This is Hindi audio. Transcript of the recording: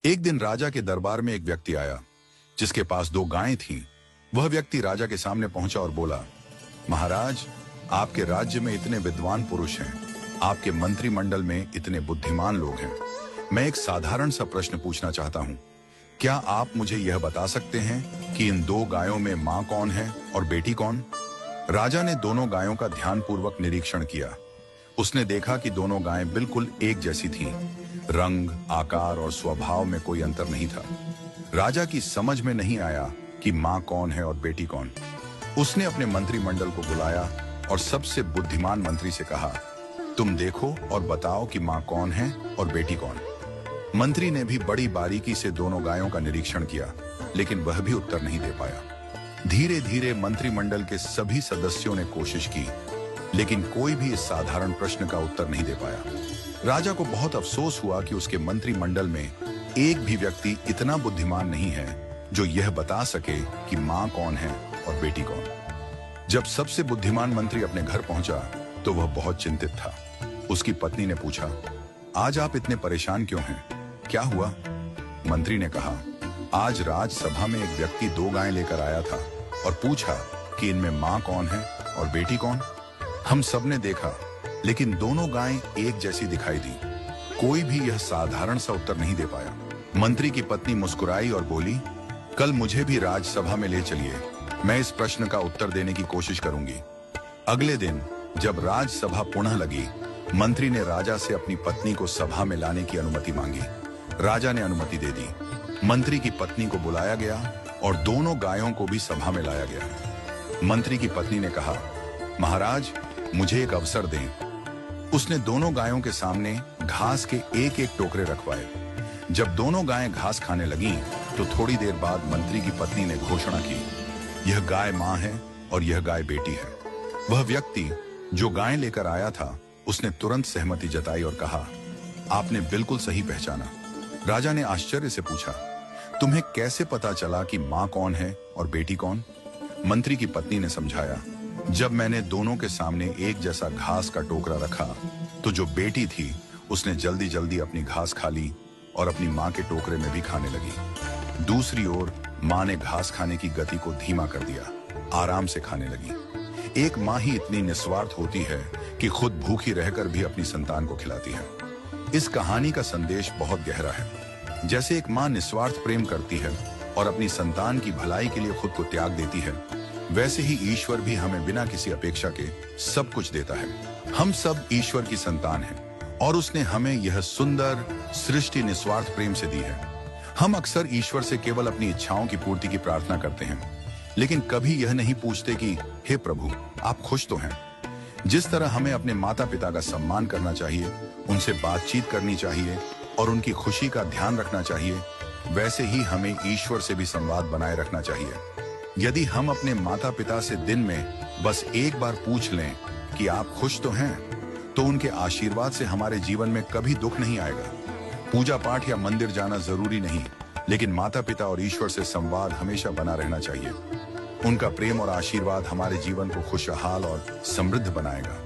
एक दिन राजा के दरबार में एक व्यक्ति आया जिसके पास 2 गायें थीं। वह व्यक्ति राजा के सामने पहुंचा और बोला, महाराज, आपके राज्य में इतने विद्वान पुरुष हैं, आपके मंत्रिमंडल में इतने बुद्धिमान लोग हैं। मैं एक साधारण सा प्रश्न पूछना चाहता हूं। क्या आप मुझे यह बता सकते हैं कि इन 2 गायों में मां कौन है और बेटी कौन? राजा ने दोनों गायों का ध्यानपूर्वक निरीक्षण किया। उसने देखा कि दोनों गायें बिल्कुल एक जैसी थीं। रंग, आकार और स्वभाव में कोई अंतर नहीं था। राजा की समझ में नहीं आया कि मां कौन है और बेटी कौन। उसने अपने मंत्रिमंडल को बुलाया और सबसे बुद्धिमान मंत्री से कहा, तुम देखो और बताओ कि मां कौन है और बेटी कौन। मंत्री ने भी बड़ी बारीकी से दोनों गायों का निरीक्षण किया, लेकिन वह भी उत्तर नहीं दे पाया। धीरे धीरे मंत्रिमंडल के सभी सदस्यों ने कोशिश की, लेकिन कोई भी इस साधारण प्रश्न का उत्तर नहीं दे पाया। राजा को बहुत अफसोस हुआ कि उसके मंत्रिमंडल में एक भी व्यक्ति इतना बुद्धिमान नहीं है जो यह बता सके कि मां कौन है और बेटी कौन। जब सबसे बुद्धिमान मंत्री अपने घर पहुंचा तो वह बहुत चिंतित था। उसकी पत्नी ने पूछा, आज आप इतने परेशान क्यों हैं? क्या हुआ? मंत्री ने कहा, आज राजसभा में एक व्यक्ति 2 गायें लेकर आया था और पूछा कि इनमें मां कौन है और बेटी कौन। हम सबने देखा, लेकिन दोनों गायें एक जैसी दिखाई दी। कोई भी यह साधारण सा उत्तर नहीं दे पाया। मंत्री की पत्नी मुस्कुराई और बोली, कल मुझे भी राजसभा में ले चलिए, मैं इस प्रश्न का उत्तर देने की कोशिश करूंगी। अगले दिन जब राजसभा पुनः लगी, मंत्री ने राजा से अपनी पत्नी को सभा में लाने की अनुमति मांगी। राजा ने अनुमति दे दी। मंत्री की पत्नी को बुलाया गया और दोनों गायों को भी सभा में लाया गया। मंत्री की पत्नी ने कहा, महाराज, मुझे एक अवसर दें। उसने दोनों गायों के सामने घास के एक एक टोकरे रखवाए। जब दोनों गायें घास खाने लगीं, तो थोड़ी देर बाद मंत्री की पत्नी ने घोषणा की, यह गाय मां है और यह गाय बेटी है। वह व्यक्ति जो गायें लेकर आया था, उसने तुरंत सहमति जताई और कहा, आपने बिल्कुल सही पहचाना। राजा ने आश्चर्य से पूछा, तुम्हें कैसे पता चला कि मां कौन है और बेटी कौन? मंत्री की पत्नी ने समझाया, जब मैंने दोनों के सामने एक जैसा घास का टोकरा रखा, तो जो बेटी थी उसने जल्दी जल्दी अपनी घास खा ली और अपनी मां के टोकरे में भी खाने लगी। दूसरी ओर मां ने घास खाने की गति को धीमा कर दिया, आराम से खाने लगी। एक मां ही इतनी निस्वार्थ होती है कि खुद भूखी रहकर भी अपनी संतान को खिलाती है। इस कहानी का संदेश बहुत गहरा है। जैसे एक मां निस्वार्थ प्रेम करती है और अपनी संतान की भलाई के लिए खुद को त्याग देती है, वैसे ही ईश्वर भी हमें बिना किसी अपेक्षा के सब कुछ देता है। हम सब ईश्वर की संतान हैं और उसने हमें यह सुंदर सृष्टि निस्वार्थ प्रेम से दी है। हम अक्सर ईश्वर से केवल अपनी इच्छाओं की पूर्ति की प्रार्थना करते हैं, लेकिन कभी यह नहीं पूछते कि हे प्रभु, आप खुश तो हैं? जिस तरह हमें अपने माता पिता का सम्मान करना चाहिए, उनसे बातचीत करनी चाहिए और उनकी खुशी का ध्यान रखना चाहिए, वैसे ही हमें ईश्वर से भी संवाद बनाए रखना चाहिए। यदि हम अपने माता पिता से दिन में बस एक बार पूछ लें कि आप खुश तो हैं, तो उनके आशीर्वाद से हमारे जीवन में कभी दुख नहीं आएगा। पूजा पाठ या मंदिर जाना जरूरी नहीं, लेकिन माता पिता और ईश्वर से संवाद हमेशा बना रहना चाहिए। उनका प्रेम और आशीर्वाद हमारे जीवन को खुशहाल और समृद्ध बनाएगा।